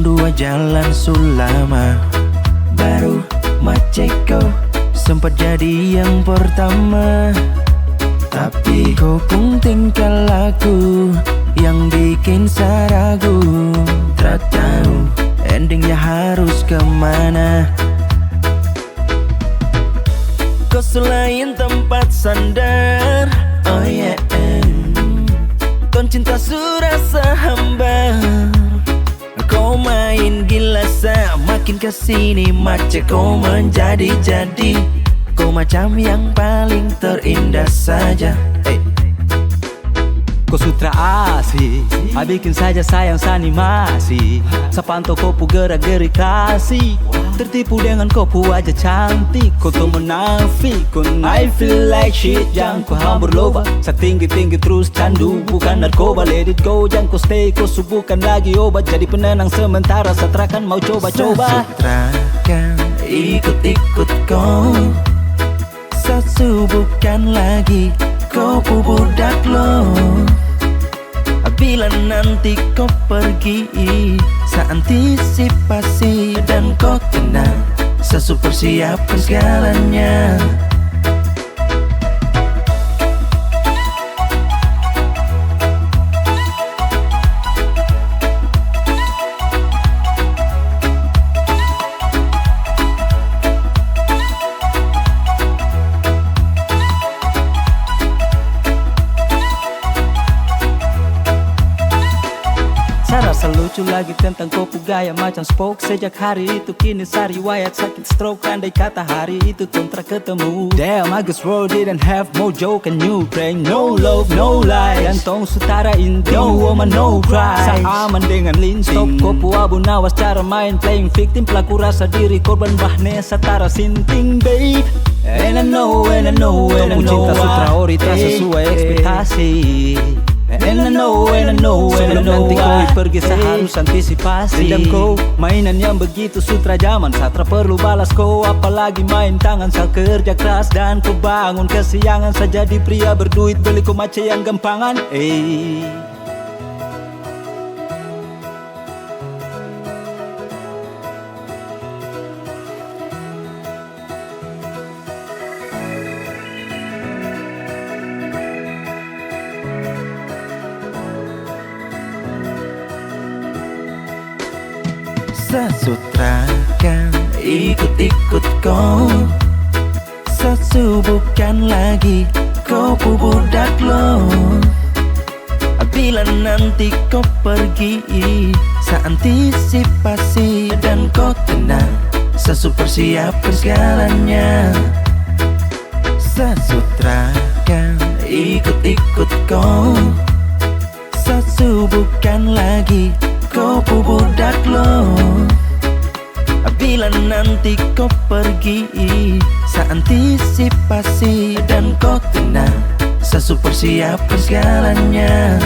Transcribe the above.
berdua jalan sulama, baru Maceko sempat jadi yang pertama. Tapi kau pun tinggal aku yang bikin saya ragu. Tak tahu endingnya harus kemana. Kau selain tempat sandar, oh yeah, ton cinta surasa hambar. Kau main gila makin kesini Maceko menjadi-jadi. Kau macam yang paling terindah saja. Kau sutra asih, bikin saja sayang sanimasi. Sapanto kau pu gerak-gerik kasih, tertipu dengan kau pu wajah cantik. Kau tuh menafik, I feel like shit. Jangan kau hambur loba, setinggi-tinggi terus candu. Bukan narkoba, let it go. Jangan kau stay, kau subuhkan lagi obat. Jadi penenang sementara, setelah kan mau coba-coba. Setelah kan ikut-ikut kau, sesubuhkan lagi kau pu budak lo. Bila nanti kau pergi, seantisipasi dan kau tenang, sesuper siapkan segalanya. Saya rasa lucu lagi tentang kau pu gaya macam spoke. Sejak hari itu kini saya riwayat sakit stroke. Andai kata hari itu kontra ketemu. Damn, I guess world didn't have more joke and you praying no love, no lies. Gantong setara inti, no woman, no cry. Seaman dengan lin stop kau pu abu nawas cara main playing victim. Pelaku rasa diri korban bahne setara sinting babe. And I know, and I know, and I know. Cinta sutra oritas sesuai ekspektasi. And I know, and I know, and I know. Sebelum nanti kau pergi saya harus antisipasi. Dendam kau, mainan yang begitu sutra zaman. Satra perlu balas kau, apalagi main tangan. Saya kerja keras dan kau bangun kesiangan. Saya jadi pria berduit, beli kau mace yang gampangan. Sesutrakan ikut-ikut kau, sesubuhkan lagi kau pu budak lo. Bila nanti kau pergi, seantisipasi dan kau tenang, sesuper siapkan segalanya. Sesutrakan ikut-ikut kau, sesubuhkan lagi kau pu budak lo. Bila nanti kau pergi, seantisipasi dan kau tenang, sesuper siapkan segalanya.